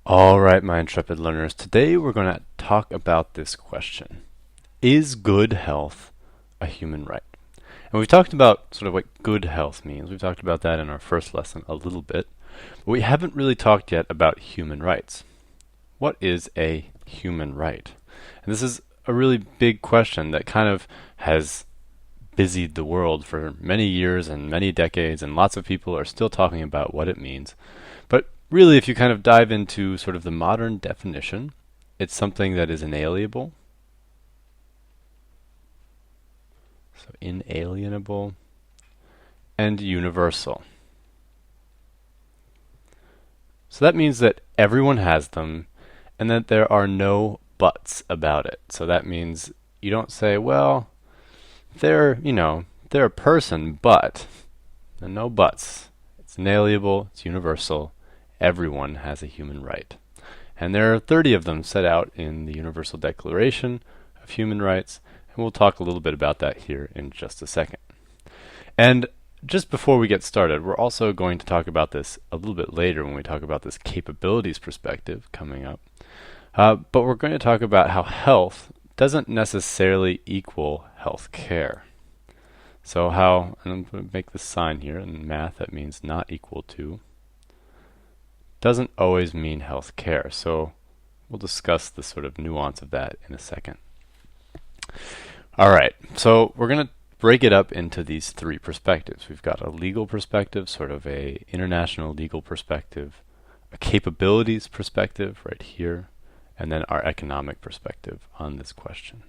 All right, my intrepid learners. Today we're going to talk about this question. Is good health a human right? And we've talked about sort of what good health means. We've talked about that in our first lesson a little bit. But we haven't really talked yet about human rights. What is a human right? And this is a really big question that kind of has busied the world for many years and many decades, and lots of people are still talking about what it means. But really, if you kind of dive into sort of the modern definition, it's something that is inalienable. So inalienable and universal. So that means that everyone has them and that there are no buts about it. So that means you don't say, well, they're a person, but, and no buts. It's inalienable, it's universal. Everyone has a human right. And there are 30 of them set out in the Universal Declaration of Human Rights, and we'll talk a little bit about that here in just a second. And just before we get started, we're also going to talk about this a little bit later when we talk about this capabilities perspective coming up. But we're going to talk about how health doesn't necessarily equal health care. So how, and I'm going to make this sign here, in math that means not equal to, doesn't always mean health care. So we'll discuss the sort of nuance of that in a second. All right, so we're going to break it up into these three perspectives. We've got a legal perspective, sort of a international legal perspective, a capabilities perspective right here, and then our economic perspective on this question.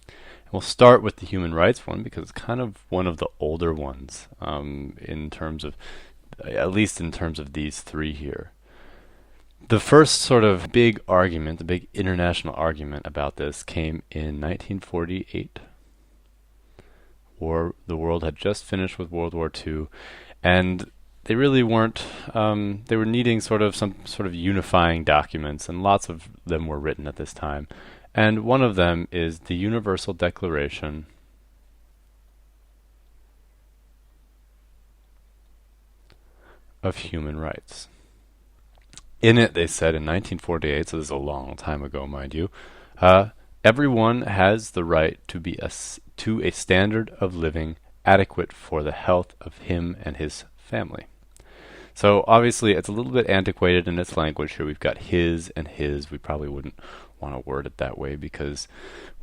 And we'll start with the human rights one because it's kind of one of the older ones in terms of, at least in terms of these three here. The first sort of big argument, the big international argument about this came in 1948. The world had just finished with World War II, and they really weren't, they were needing some sort of unifying documents, and lots of them were written at this time. And one of them is the Universal Declaration of Human Rights. In it, they said in 1948, so this is a long time ago, mind you, everyone has the right to a standard of living adequate for the health of him and his family. So obviously, it's a little bit antiquated in its language here. We've got his and his. We probably wouldn't want to word it that way because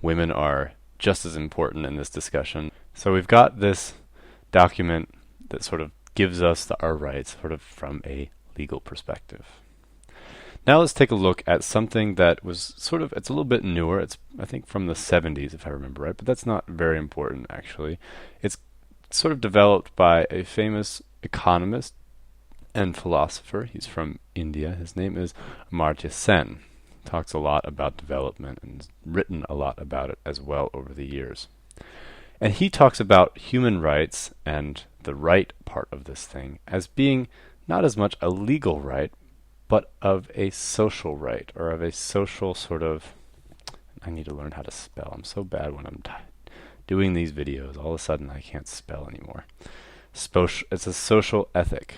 women are just as important in this discussion. So we've got this document that sort of gives us our rights sort of from a legal perspective. Now let's take a look at something that was sort of, it's a little bit newer. It's, I think, from the 70s, if I remember right, but that's not very important, actually. It's sort of developed by a famous economist and philosopher. He's from India. His name is Amartya Sen. Talks a lot about development and has written a lot about it as well over the years. And he talks about human rights and the right part of this thing as being not as much a legal right, but of a social right, or of a social sort of, I need to learn how to spell. I'm so bad when I'm doing these videos. All of a sudden I can't spell anymore. It's a social ethic.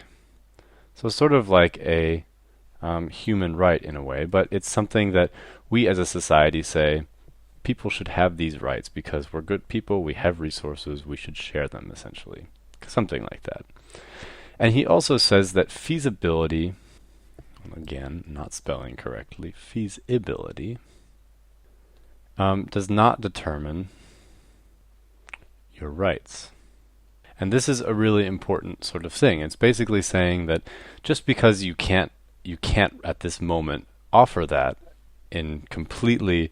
So sort of like a human right in a way, but it's something that we as a society say, people should have these rights because we're good people, we have resources, we should share them essentially. Something like that. And he also says that feasibility, again, not spelling correctly, feasibility, does not determine your rights. And this is a really important sort of thing. It's basically saying that just because you can't at this moment offer that and completely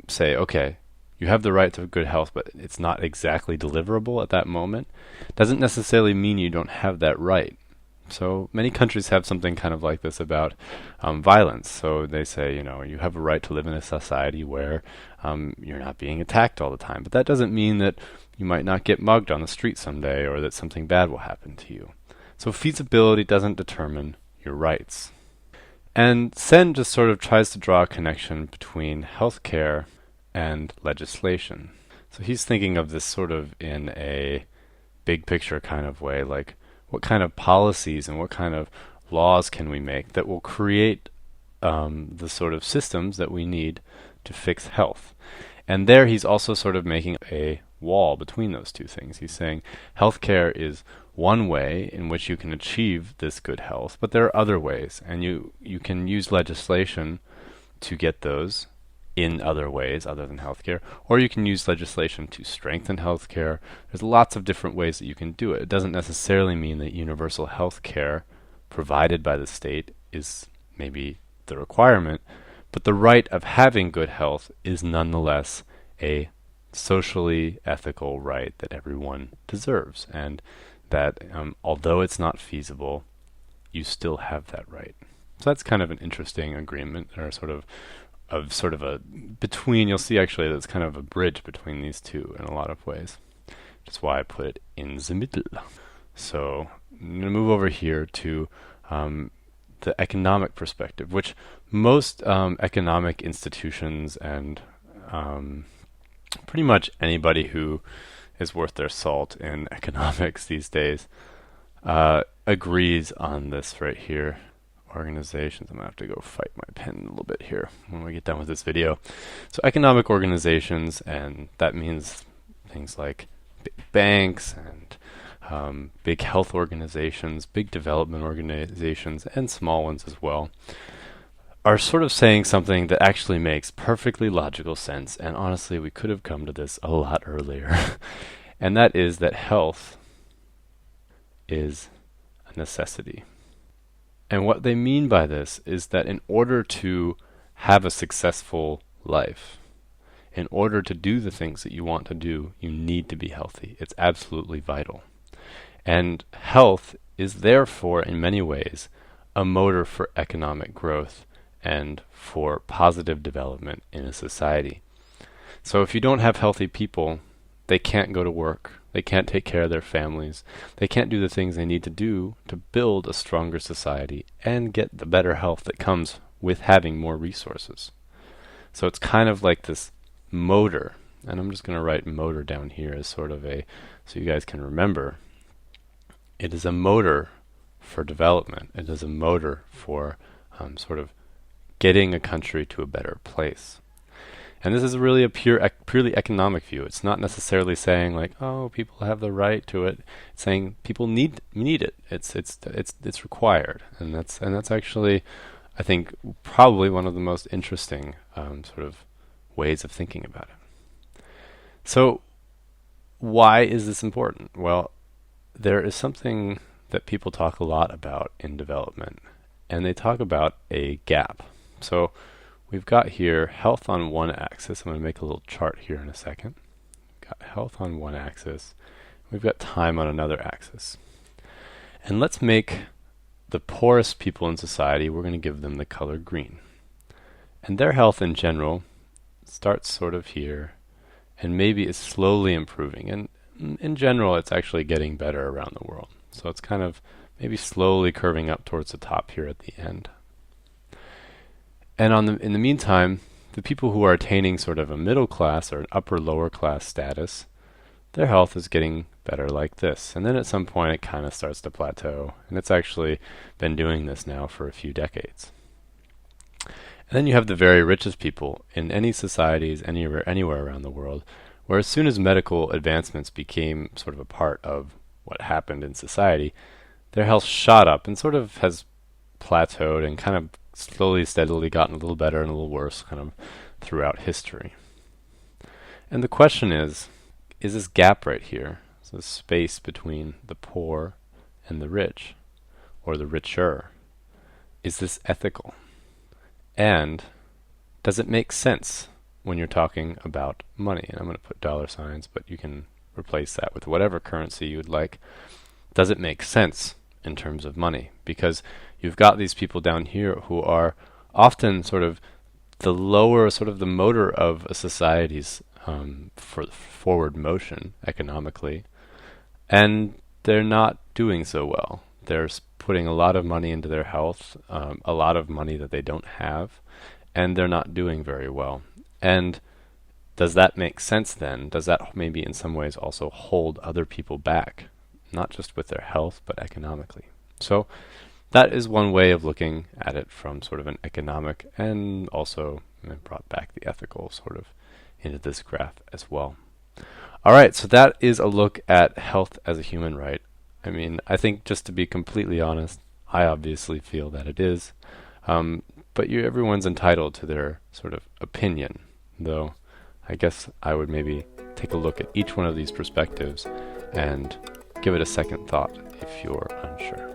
say, okay, you have the right to good health, but it's not exactly deliverable at that moment, doesn't necessarily mean you don't have that right. So many countries have something kind of like this about violence. So they say, you have a right to live in a society where you're not being attacked all the time. But that doesn't mean that you might not get mugged on the street someday or that something bad will happen to you. So feasibility doesn't determine your rights. And Sen just sort of tries to draw a connection between healthcare and legislation. So he's thinking of this sort of in a big picture kind of way, like what kind of policies and what kind of laws can we make that will create the sort of systems that we need to fix health. And there he's also sort of making a wall between those two things. He's saying healthcare is one way in which you can achieve this good health, but there are other ways, and you can use legislation to get those in other ways other than healthcare, or you can use legislation to strengthen healthcare. There's lots of different ways that you can do it. It doesn't necessarily mean that universal healthcare provided by the state is maybe the requirement, but the right of having good health is nonetheless a socially ethical right that everyone deserves, and that although it's not feasible, you still have that right. So that's kind of an interesting agreement, or sort of a between. You'll see actually that's kind of a bridge between these two in a lot of ways. That's why I put it in the middle. So I'm going to move over here to the economic perspective, which most economic institutions and pretty much anybody who is worth their salt in economics these days agrees on this right here. Organizations. I'm going to have to go fight my pen a little bit here when we get done with this video. So economic organizations, and that means things like big banks and big health organizations, big development organizations, and small ones as well, are sort of saying something that actually makes perfectly logical sense, and honestly we could have come to this a lot earlier. And that is that health is a necessity. And what they mean by this is that in order to have a successful life, in order to do the things that you want to do, you need to be healthy. It's absolutely vital. And health is therefore, in many ways, a motor for economic growth and for positive development in a society. So if you don't have healthy people, they can't go to work. They can't take care of their families. They can't do the things they need to do to build a stronger society and get the better health that comes with having more resources. So it's kind of like this motor, and I'm just going to write motor down here as sort of so you guys can remember. It is a motor for development. It is a motor for sort of getting a country to a better place. And this is really a purely economic view. It's not necessarily saying like, oh, people have the right to it. It's saying people need it. It's required, and that's actually, I think, probably one of the most interesting sort of ways of thinking about it. So, why is this important? Well, there is something that people talk a lot about in development, and they talk about a gap. So we've got here health on one axis. I'm going to make a little chart here in a second. We've got health on one axis. We've got time on another axis. And let's make the poorest people in society, we're going to give them the color green. And their health in general starts sort of here and maybe is slowly improving. And in general, it's actually getting better around the world. So it's kind of maybe slowly curving up towards the top here at the end. And in the meantime, the people who are attaining sort of a middle class or an upper lower class status, their health is getting better like this. And then at some point it kind of starts to plateau. And it's actually been doing this now for a few decades. And then you have the very richest people in any societies, anywhere around the world, where as soon as medical advancements became sort of a part of what happened in society, their health shot up and sort of has plateaued and kind of slowly, steadily gotten a little better and a little worse kind of throughout history. And the question is this gap right here, so the space between the poor and the rich, or the richer, is this ethical? And does it make sense when you're talking about money? And I'm going to put dollar signs, but you can replace that with whatever currency you would like. Does it make sense in terms of money? Because you've got these people down here who are often sort of the lower, sort of the motor of a society's for forward motion economically, and they're not doing so well. They're putting a lot of money into their health, a lot of money that they don't have, and they're not doing very well. And does that make sense then? Does that maybe in some ways also hold other people back, not just with their health, but economically? So that is one way of looking at it from sort of an economic, and also brought back the ethical sort of into this graph as well. All right, so that is a look at health as a human right. I mean, I think, just to be completely honest, I obviously feel that it is. But everyone's entitled to their sort of opinion, though I guess I would maybe take a look at each one of these perspectives and give it a second thought if you're unsure.